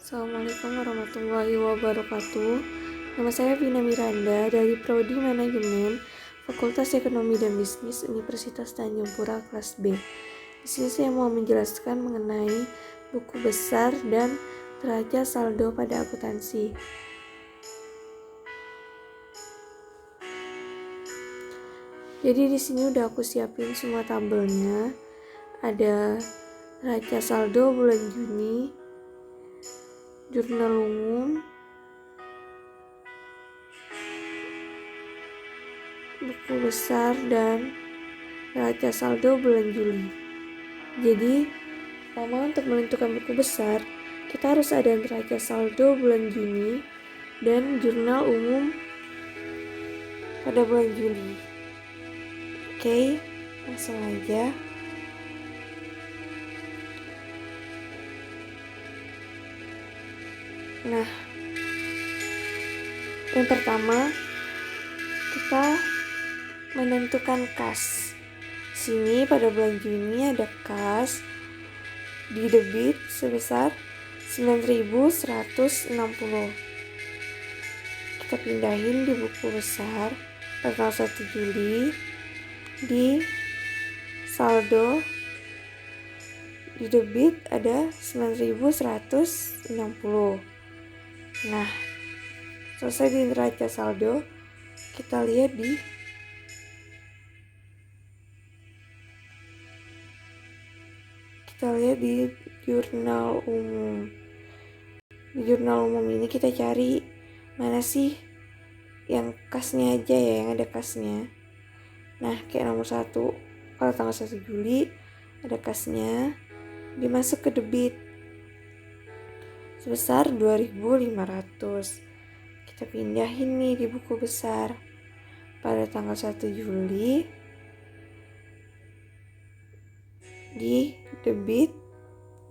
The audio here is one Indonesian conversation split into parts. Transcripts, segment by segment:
Assalamualaikum warahmatullahi wabarakatuh. Nama saya Vina Miranda dari Prodi Manajemen Fakultas Ekonomi dan Bisnis Universitas Tanjung Pura kelas B. Di sini saya mau menjelaskan mengenai buku besar dan neraca saldo pada akuntansi. Jadi di sini udah aku siapin semua tabelnya. Ada neraca saldo bulan Juni, jurnal umum, buku besar, dan neraca saldo bulan Juli. Jadi pertama, untuk menentukan buku besar, kita harus ada neraca saldo bulan Juni dan jurnal umum pada bulan Juli. Oke, langsung aja. Nah, yang pertama kita menentukan kas. Sini pada bulan Juni ada kas di debit sebesar 9.160. Kita pindahin di buku besar tanggal 1 Juli di saldo di debit ada 9.160. Nah, selesai di neraca saldo, kita lihat di jurnal umum. Di jurnal umum ini kita cari mana sih yang kasnya aja ya, yang ada kasnya. Nah, kayak nomor 1, kalau tanggal 1 Juli ada kasnya, dimasuk ke debit sebesar 2.500. Kita pindahin nih di buku besar pada tanggal 1 Juli di debit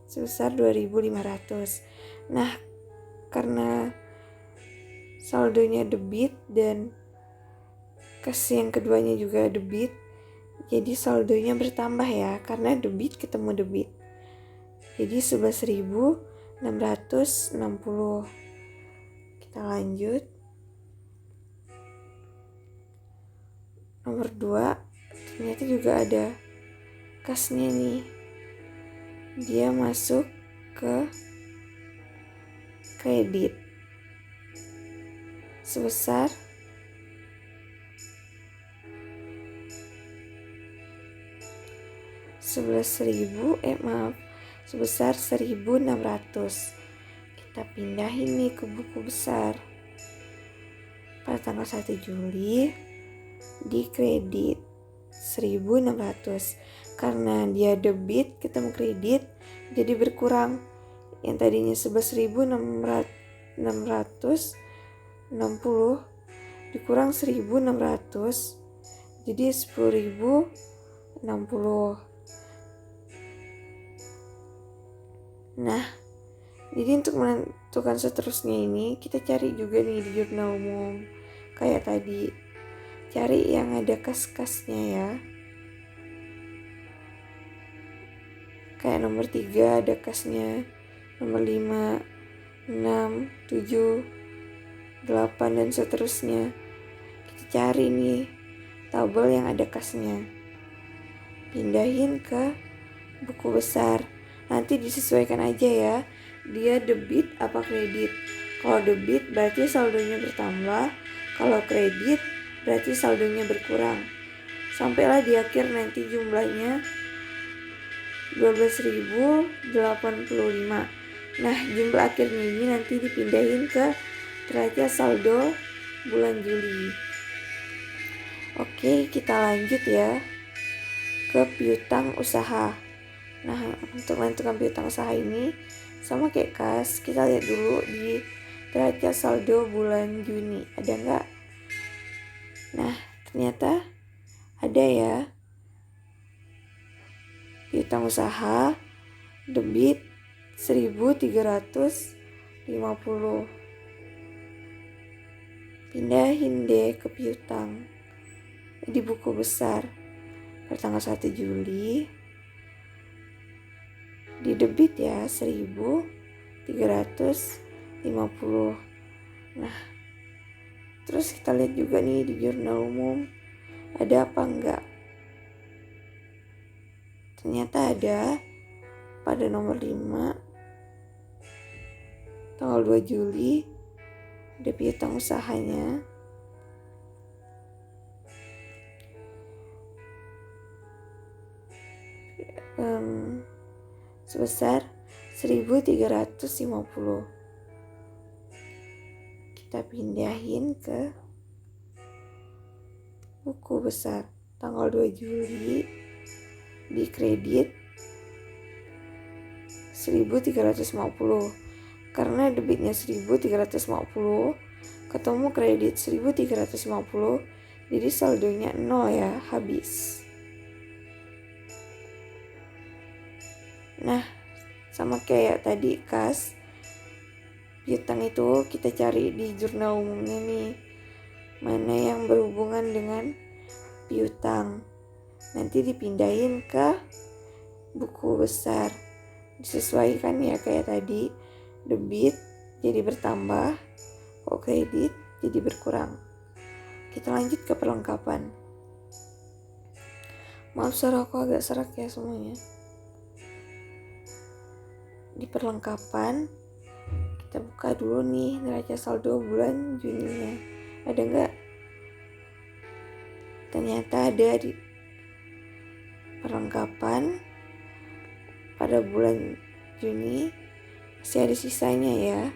sebesar 2.500. Nah, karena saldonya debit dan kas yang keduanya juga debit, jadi saldonya bertambah ya, karena debit ketemu debit. Jadi 11.660. Kita lanjut. Nomor 2, ternyata juga ada kasnya nih. Dia masuk ke kredit sebesar sebesar 1.600. Kita pindahin nih ke buku besar pada tanggal 1 Juli di kredit 1.600. Karena dia debit ketemu kredit, jadi berkurang. Yang tadinya 11.660 dikurang 1.600, jadi 10.060. Nah, jadi untuk menentukan seterusnya ini, kita cari juga nih di jurnal umum kayak tadi, cari yang ada kas-kasnya ya. Kayak nomor 3 ada kasnya, nomor 5, 6, 7, 8 dan seterusnya. Kita cari nih tabel yang ada kasnya, pindahin ke buku besar. Nanti disesuaikan aja ya, dia debit apa kredit. Kalau debit berarti saldonya bertambah, kalau kredit berarti saldonya berkurang. Sampailah di akhir nanti jumlahnya 12.085. Nah, jumlah akhirnya ini nanti dipindahin ke neraca saldo bulan Juli. Oke, kita lanjut ya ke piutang usaha. Nah, untuk menentukan piutang usaha ini sama kayak kas, kita lihat dulu di neraca saldo bulan Juni ada nggak. Nah, ternyata ada ya. Piutang usaha debit 1.350. Pindahin deh ke piutang di buku besar pertanggal 1 Juli di debit ya 1.000, 350. Nah, terus kita lihat juga nih di jurnal umum ada apa enggak. Ternyata ada pada nomor 5 tanggal 2 Juli ada piutang usahanya sebesar 1.350. Kita pindahin ke buku besar tanggal 2 Juli di kredit 1.350. Karena debitnya 1.350 ketemu kredit 1.350, jadi saldonya 0 ya, habis. Nah, sama kayak tadi kas piutang itu kita cari di jurnal umumnya nih, mana yang berhubungan dengan piutang. Nanti dipindahin ke buku besar, disesuaikan ya kayak tadi, debit jadi bertambah, kok kredit jadi berkurang. Kita lanjut ke perlengkapan. Maaf suara aku agak serak ya semuanya. Di perlengkapan kita buka dulu nih neraca saldo bulan Juninya. Ada nggak? Ternyata ada di perlengkapan pada bulan Juni masih ada sisanya ya.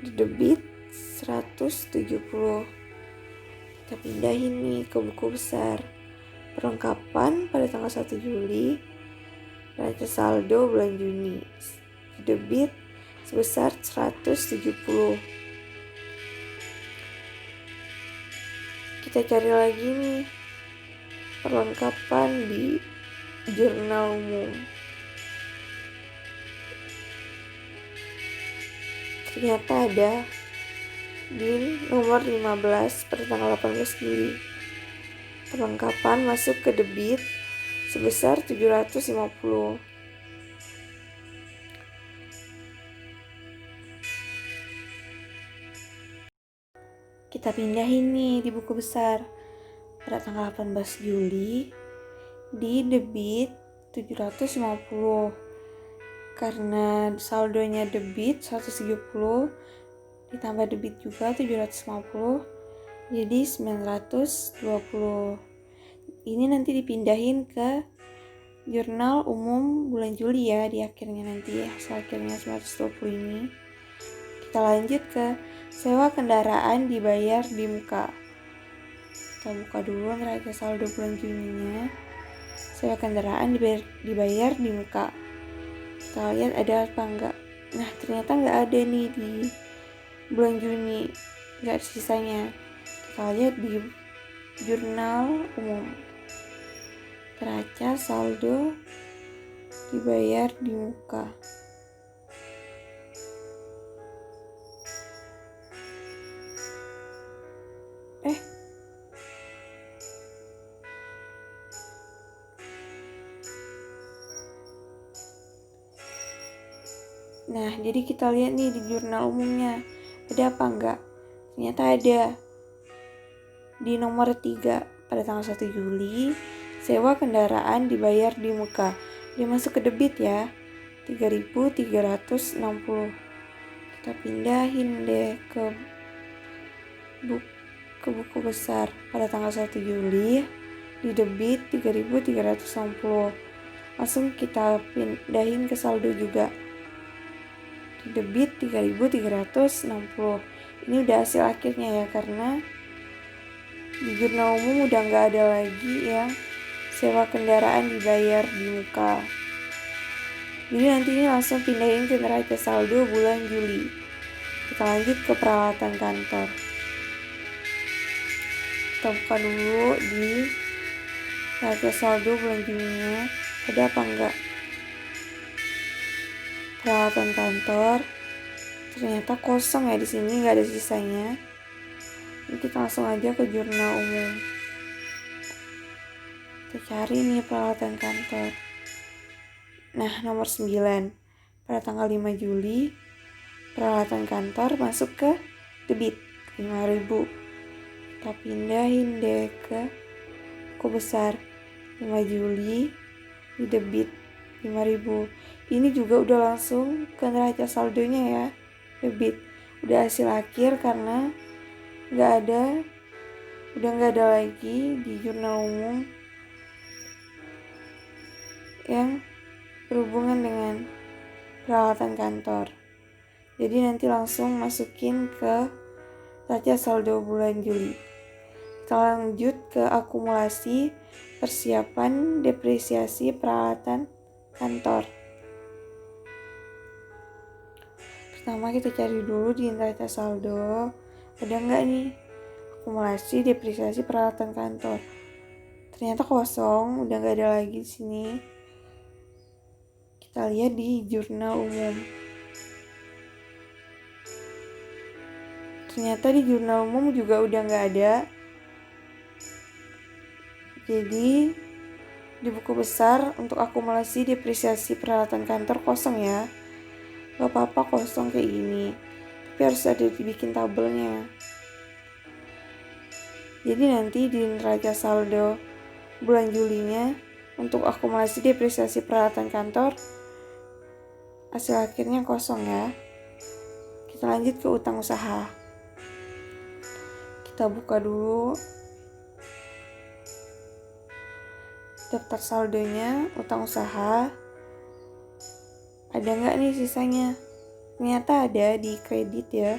Di debit 170. Kita pindahin nih ke buku besar. Perlengkapan pada tanggal 1 Juli neraca saldo bulan Juni. Di debit sebesar 170. Kita cari lagi nih perlengkapan di jurnal umum. Ternyata ada di nomor 15 pada tanggal 18 Juli. Perlengkapan masuk ke debit sebesar 750. Kita pindahin nih di buku besar pada tanggal 18 Juli di debit 750. Karena saldonya debit 170 ditambah debit juga 750 jadi 920. Ini nanti dipindahin ke jurnal umum bulan Juli ya, di akhirnya nanti hasil akhirnya 920 ini. Kita lanjut ke sewa kendaraan dibayar di muka. Kita buka dulu neraca saldo bulan Juninya. Sewa kendaraan dibayar di muka. Kita lihat ada apa enggak. Nah, ternyata enggak ada nih di bulan Juni, enggak ada sisanya. Kita lihat di jurnal umum. Neraca saldo dibayar di muka. Nah, jadi kita lihat nih di jurnal umumnya ada apa enggak. Ternyata ada di nomor 3 pada tanggal 1 Juli sewa kendaraan dibayar di muka. Dia masuk ke debit ya, 3.360. Kita pindahin deh ke buku besar pada tanggal 1 Juli di debit 3.360. Langsung kita pindahin ke saldo juga. Di debit 3.360. Ini udah hasil akhirnya ya, karena di jurnal umum udah nggak ada lagi yang sewa kendaraan dibayar di muka. Jadi nanti ini langsung pindahin ke neraca saldo bulan Juli. Kita lanjut ke peralatan kantor. Kita buka dulu di neraca saldo bulan Julinya ada apa enggak. Peralatan kantor ternyata kosong ya, di sini nggak ada sisanya. Jadi kita langsung aja ke jurnal umum. Kita cari nih peralatan kantor. Nah, nomor 9 pada tanggal 5 Juli peralatan kantor masuk ke debit 5.000. Kita pindahin deh ke buku besar 5 Juli di debit 5.000. Ini juga udah langsung ke neraca saldonya ya, debit. Udah hasil akhir karena udah nggak ada lagi di jurnal umum yang berhubungan dengan peralatan kantor. Jadi nanti langsung masukin ke neraca saldo bulan Juli. Kita lanjut ke akumulasi persiapan depresiasi peralatan kantor. Pertama kita cari dulu di neraca saldo, ada nggak nih akumulasi depresiasi peralatan kantor. Ternyata kosong, udah nggak ada lagi di sini. Kita lihat di jurnal umum. Ternyata di jurnal umum juga udah nggak ada. Jadi di buku besar untuk akumulasi depresiasi peralatan kantor kosong ya. Gak apa-apa kosong kayak gini, tapi harus ada dibikin tabelnya. Jadi nanti di neraca saldo bulan Julinya untuk akumulasi depresiasi peralatan kantor hasil akhirnya kosong ya. Kita lanjut ke utang usaha. Kita buka dulu daftar saldonya utang usaha. Ada nggak nih sisanya? Ternyata ada di kredit ya,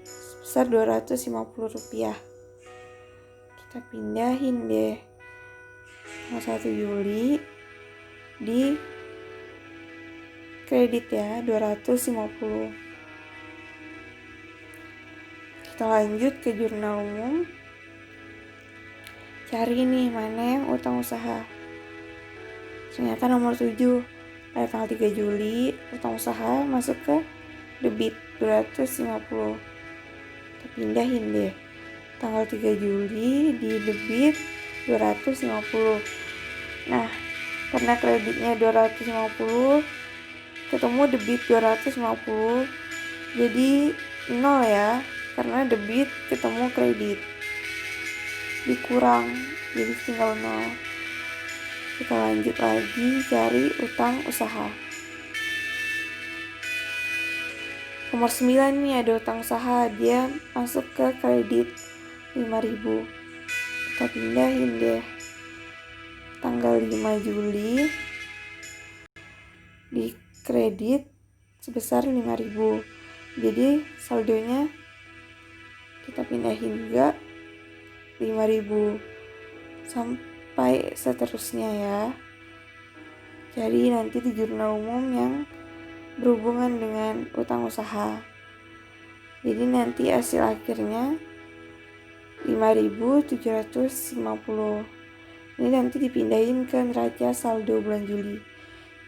sebesar Rp250. Kita pindahin deh tanggal 1 Juli di kredit ya, 250. Kita lanjut ke jurnal umum. Cari nih mana yang utang usaha. Ternyata nomor 7 pada tanggal 3 Juli utang usaha masuk ke debit 250. Kita pindahin deh tanggal 3 Juli di debit 250. Nah, karena kreditnya 250 ketemu debit 250, jadi 0 ya, karena debit ketemu kredit dikurang, jadi tinggal 0. Kita lanjut lagi cari utang usaha. Nomor 9 nih ada utang usaha, dia masuk ke kredit 5.000. Kita pindahin deh tanggal 5 Juli di kredit sebesar 5.000. Jadi saldonya kita pindahin juga 5.000 sampai seterusnya ya. Jadi nanti di jurnal umum yang berhubungan dengan utang usaha. Jadi nanti hasil akhirnya 5.750. Ini nanti dipindahin ke neraca saldo bulan Juli.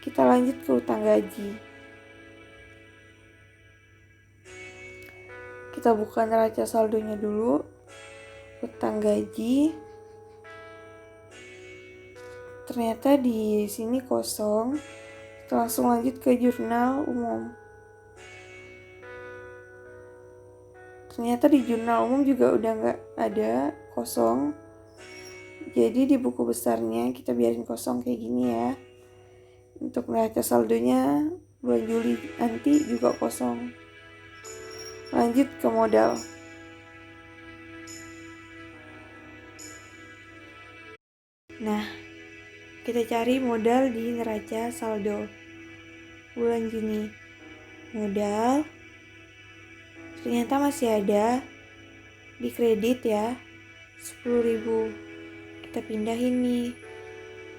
Kita lanjut ke utang gaji. Kita buka neraca saldonya dulu. Utang gaji. Ternyata di sini kosong. Kita langsung lanjut ke jurnal umum. Ternyata di jurnal umum juga udah nggak ada, kosong. Jadi di buku besarnya kita biarin kosong kayak gini ya. Untuk neraca saldonya bulan Juli nanti juga kosong. Lanjut ke modal. Nah, kita cari modal di neraca saldo bulan Juni. Modal ternyata masih ada di kredit ya, 10.000. Kita pindahin nih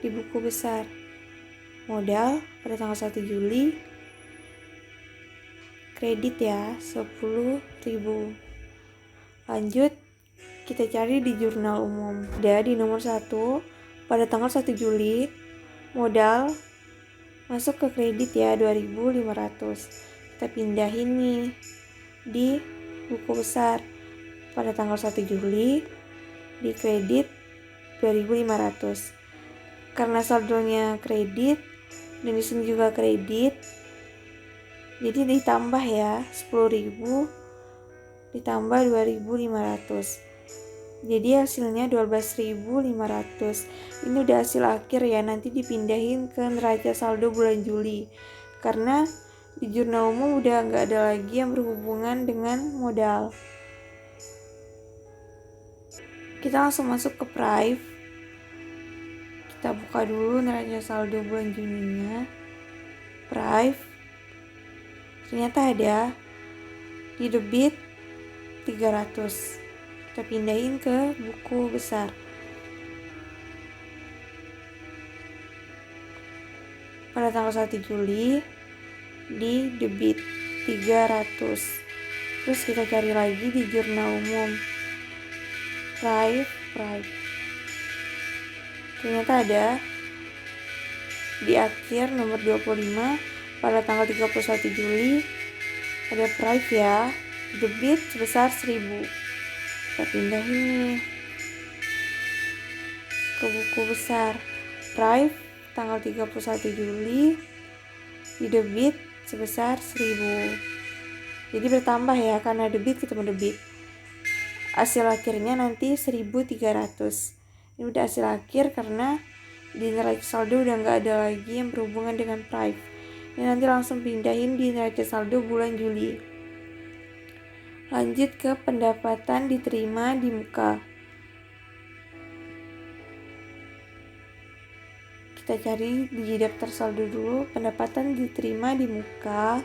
di buku besar. Modal pada tanggal 1 Juli kredit ya, 10.000. Lanjut kita cari di jurnal umum. Ada di nomor 1 pada tanggal 1 Juli modal masuk ke kredit ya, 2.500. Kita pindahin nih di buku besar pada tanggal 1 Juli di kredit 2.500. Karena saldonya kredit dan di sini juga kredit, Jadi ditambah ya, 10.000 ditambah 2.500. Jadi hasilnya 12.500. Ini udah hasil akhir ya, nanti dipindahin ke neraca saldo bulan Juli. Karena di jurnal umum udah nggak ada lagi yang berhubungan dengan modal. Kita langsung masuk ke Prive. Kita buka dulu neraca saldo bulan Juninya. Prive. Ternyata ada di debit 300. Kita pindahin ke buku besar. Pada tanggal 1 Juli di debit 300. Terus kita cari lagi di jurnal umum. Prive. Ternyata ada di akhir nomor 25 pada tanggal 31 Juli ada Prive ya, debit sebesar 1.000. Kita pindahin nih ke buku besar. Prive tanggal 31 Juli di debit sebesar 1.000. Jadi bertambah ya, karena debit ketemu debit. Hasil akhirnya nanti 1.300. Ini udah hasil akhir karena di neraca saldo udah nggak ada lagi yang berhubungan dengan Prive. Ini nanti langsung pindahin di neraca saldo bulan Juli. Lanjut ke pendapatan diterima di muka. Kita cari di daftar saldo dulu, pendapatan diterima di muka.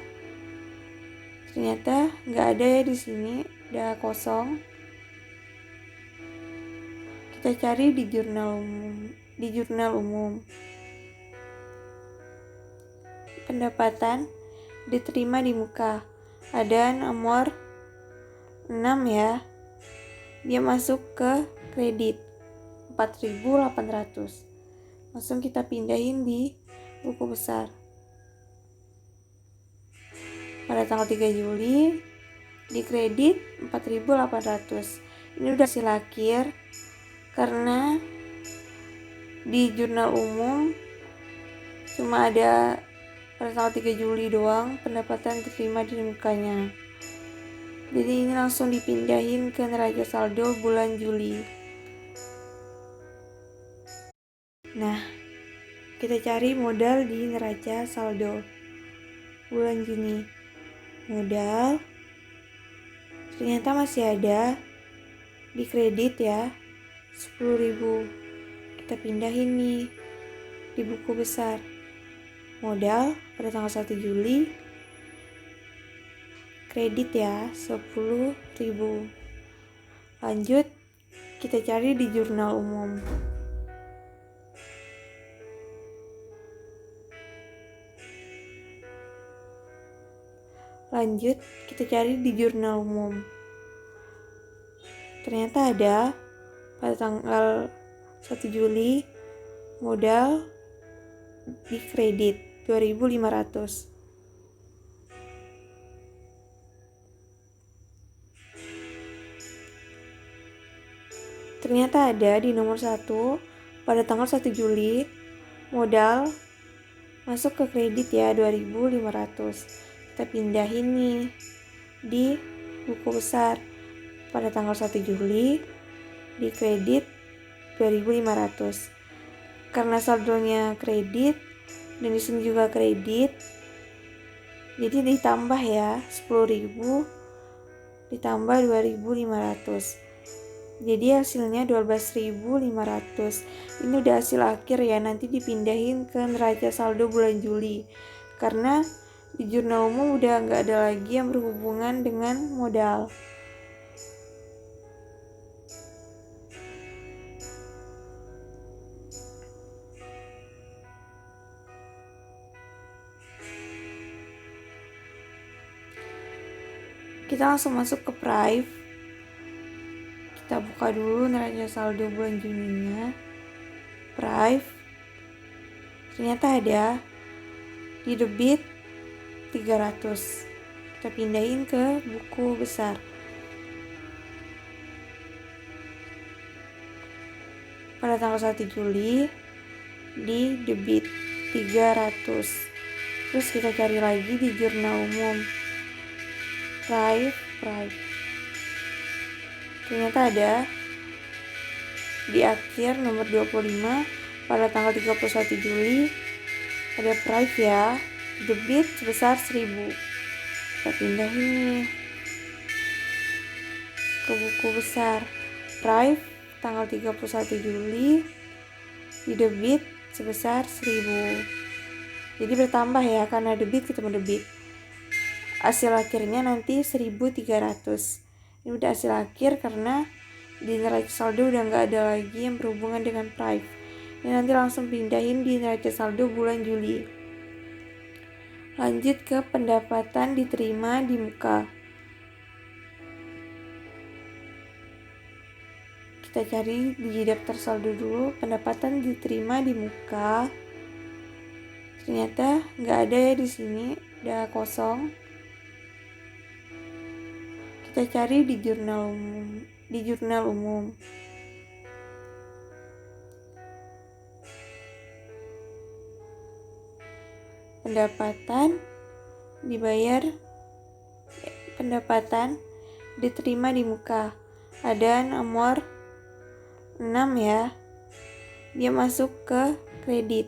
Ternyata nggak ada ya di sini, udah kosong. Kita cari di jurnal umum. Pendapatan diterima di muka. Ada nomor 6 ya. Dia masuk ke kredit 4.800. Langsung kita pindahin di buku besar. Pada tanggal 3 Juli di kredit 4.800. Ini udah hasil akhir karena di jurnal umum cuma ada pada tanggal 3 Juli doang pendapatan diterima di mukanya. Jadi ini langsung dipindahin ke neraca saldo bulan Juli. Nah, kita cari modal di neraca saldo bulan Juni. Modal ternyata masih ada di kredit ya, 10.000. Kita pindahin nih di buku besar. Modal pada tanggal 1 Juli kredit ya, 10.000. Lanjut kita cari di jurnal umum. Ternyata ada pada tanggal 1 Juli modal di kredit 2.500. Ternyata ada di nomor 1 pada tanggal 1 Juli modal masuk ke kredit ya, 2.500. Kita pindahin nih di buku besar. Pada tanggal 1 Juli di kredit 2.500. Karena saldonya kredit dan di sini juga kredit, jadi ditambah ya, 10.000 ditambah 2.500. Jadi hasilnya 12.500. Ini udah hasil akhir ya, nanti dipindahin ke neraca saldo bulan Juli. Karena di jurnal umum udah nggak ada lagi yang berhubungan dengan modal. Kita langsung masuk ke Prive. Kita buka dulu neraca saldo bulan Juninya. Prive. Ternyata ada di debit 300. Kita pindahin ke buku besar. Pada tanggal 1 Juli di debit 300. Terus kita cari lagi di jurnal umum, Prive. Ternyata ada di akhir nomor 25 pada tanggal 31 Juli ada Prive ya, debit sebesar 1000. Kita pindahin nih ke buku besar. Prive tanggal 31 Juli di debit sebesar 1000. Jadi bertambah ya, karena debit ketemu debit. Hasil akhirnya nanti 1300. Ini udah hasil akhir karena di neraca saldo udah nggak ada lagi yang berhubungan dengan Prive. Ini nanti langsung pindahin di neraca saldo bulan Juli. Lanjut ke pendapatan diterima di muka. Kita cari di daftar saldo dulu pendapatan diterima di muka. Ternyata nggak ada ya di sini, udah kosong. Kita cari di jurnal umum. Pendapatan diterima di muka. Ada nomor 6 ya. Dia masuk ke kredit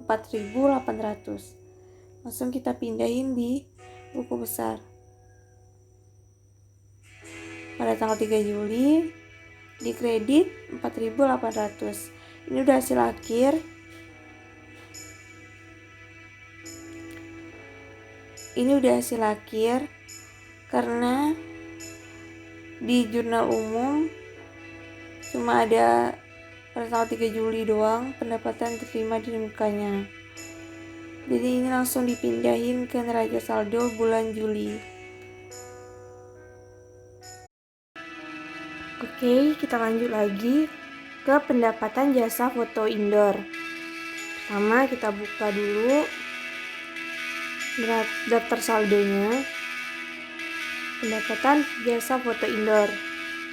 4.800. Langsung kita pindahin di buku besar. Pada tanggal 3 Juli di kredit 4.800. Ini udah hasil akhir. Karena di jurnal umum cuma ada pada tanggal 3 Juli doang pendapatan diterima di mukanya. Jadi ini langsung dipindahin ke neraca saldo bulan Juli. Oke, kita lanjut lagi ke pendapatan jasa foto indoor. Pertama kita buka dulu daftar saldonya. Pendapatan jasa foto indoor.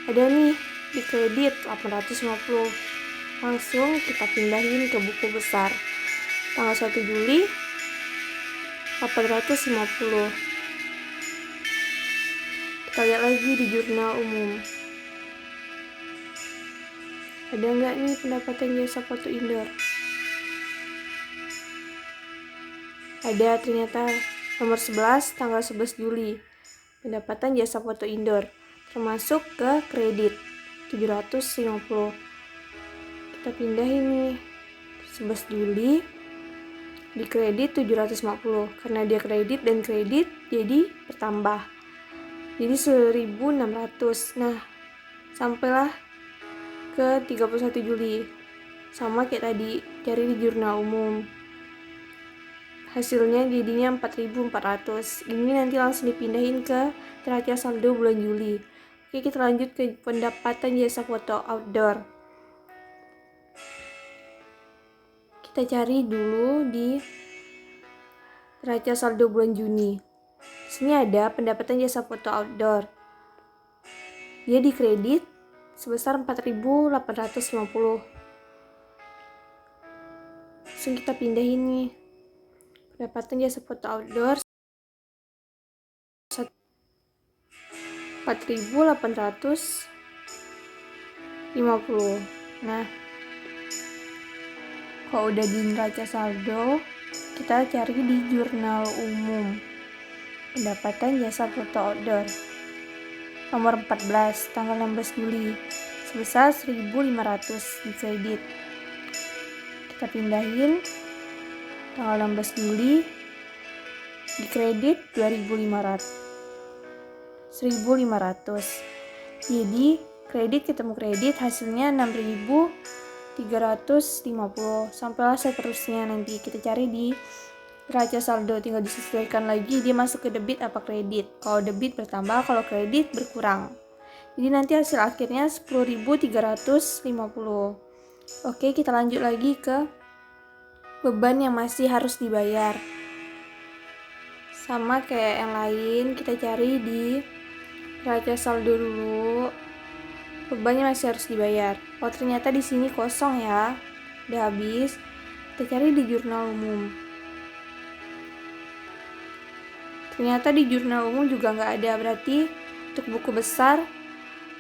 Ada nih di kredit 850. Langsung kita pindahin ke buku besar. Tanggal 1 Juli 850. Kita lihat lagi di jurnal umum. Ada nggak nih pendapatan jasa foto indoor? Ada ternyata nomor 11 tanggal 11 Juli. Pendapatan jasa foto indoor termasuk ke kredit 750. Kita pindahin nih 11 Juli di kredit 750 karena dia kredit dan kredit jadi bertambah. Jadi 1.600. Nah, sampailah ke 31 Juli. Sama kayak tadi, cari di jurnal umum. Hasilnya jadinya 4.400. Ini nanti langsung dipindahin ke neraca saldo bulan Juli. Oke, kita lanjut ke pendapatan jasa foto outdoor. Kita cari dulu di neraca saldo bulan Juni. Sini ada pendapatan jasa foto outdoor. Dia di kredit sebesar 4.850. Langsung kita pindahin nih. Pendapatan jasa foto outdoor 4.850. Nah, kalau udah di neraca saldo, kita cari di jurnal umum. Pendapatan jasa foto outdoor nomor 14 tanggal 16 Juli sebesar 1.500 di kredit. Kita pindahin tanggal 16 Juli di kredit 1.500. Jadi kredit ketemu kredit hasilnya 6.350. Sampailah seterusnya nanti kita cari di neraca saldo, tinggal disesuaikan lagi dia masuk ke debit apa kredit. Kalau debit bertambah, kalau kredit berkurang. Jadi nanti hasil akhirnya 10.350. Oke, kita lanjut lagi ke beban yang masih harus dibayar. Sama kayak yang lain, kita cari di neraca saldo dulu. Bebannya masih harus dibayar. Oh, ternyata di sini kosong ya. Udah habis. Kita cari di jurnal umum. Ternyata di jurnal umum juga nggak ada, berarti untuk buku besar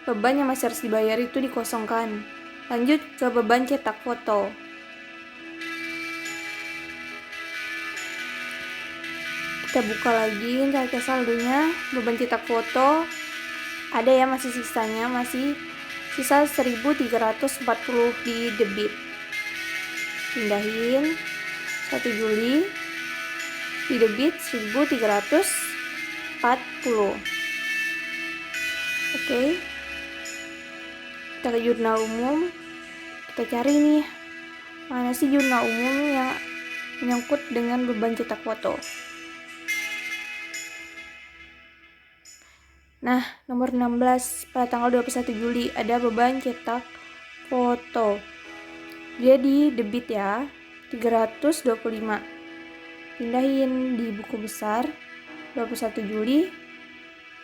beban yang masih harus dibayar itu dikosongkan. Lanjut ke beban cetak foto. Kita buka lagi neraca saldonya. Beban cetak foto ada ya, masih sisanya, masih sisa 1.340 di debit. Pindahin 1 Juli di debit 1.340. Oke, kita ke jurnal umum. Kita cari nih, mana sih jurnal umum yang menyangkut dengan beban cetak foto. Nah, nomor 16 pada tanggal 21 Juli ada beban cetak foto. Dia di debit ya, 325. Pindahin di buku besar 21 Juli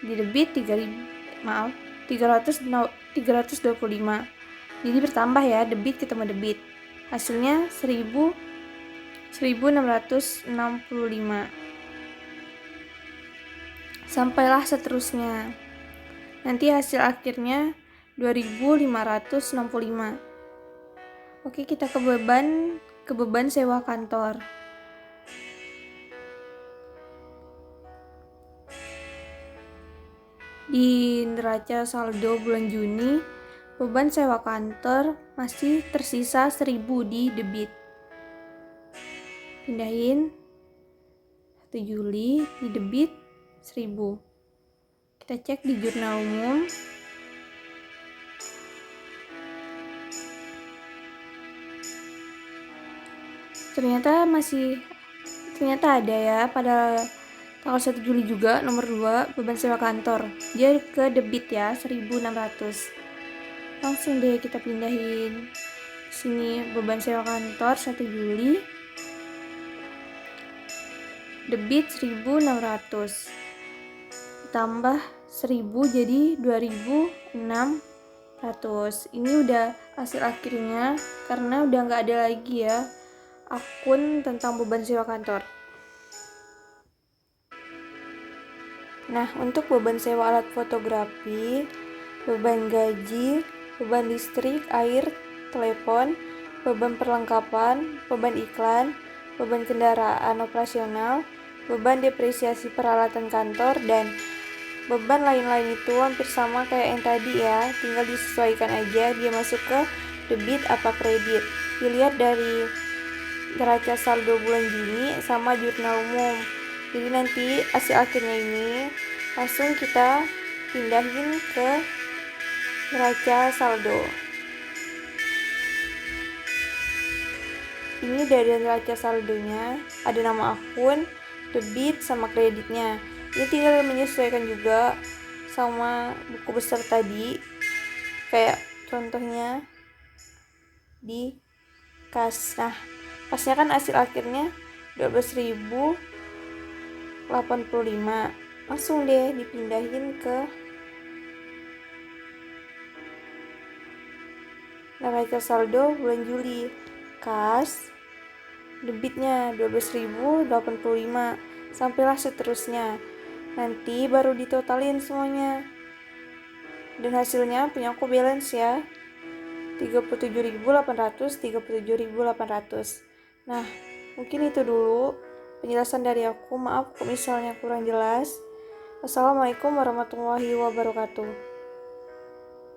di debit 325. Jadi bertambah ya, debit ketemu debit. Hasilnya 1665. Sampailah seterusnya. Nanti hasil akhirnya 2565. Oke, kita ke beban sewa kantor. Di neraca saldo bulan Juni, beban sewa kantor masih tersisa 1.000 di debit. Pindahin 1 Juli di debit 1.000. Kita cek di jurnal umum. Ternyata ada ya pada tanggal 1 Juli juga, nomor 2 beban sewa kantor. Dia ke debit ya, 1.600. Langsung deh kita pindahin sini beban sewa kantor 1 Juli debit 1.600 tambah 1.000 jadi 2.600. Ini udah hasil akhirnya karena udah nggak ada lagi ya akun tentang beban sewa kantor. Nah, untuk beban sewa alat fotografi, beban gaji, beban listrik, air, telepon, beban perlengkapan, beban iklan, beban kendaraan operasional, beban depresiasi peralatan kantor, dan beban lain-lain itu hampir sama kayak yang tadi ya, tinggal disesuaikan aja dia masuk ke debit apa kredit. Dilihat dari neraca saldo bulan Juni sama jurnal umum. Jadi nanti hasil akhirnya ini langsung kita pindahin ke neraca saldo. Ini dari neraca saldonya ada nama akun, debit sama kreditnya. Ini tinggal menyesuaikan juga sama buku besar tadi, kayak contohnya di kas. Nah, kasnya kan hasil akhirnya 12.085. Langsung deh dipindahin ke neraca saldo bulan Juli. Kas debitnya 12.085, sampailah seterusnya. Nanti baru ditotalin semuanya. Dan hasilnya punya aku balance ya, 37.800, 37.800. Nah, mungkin itu dulu penjelasan dari aku. Maaf kalau misalnya kurang jelas. Wassalamualaikum warahmatullahi wabarakatuh.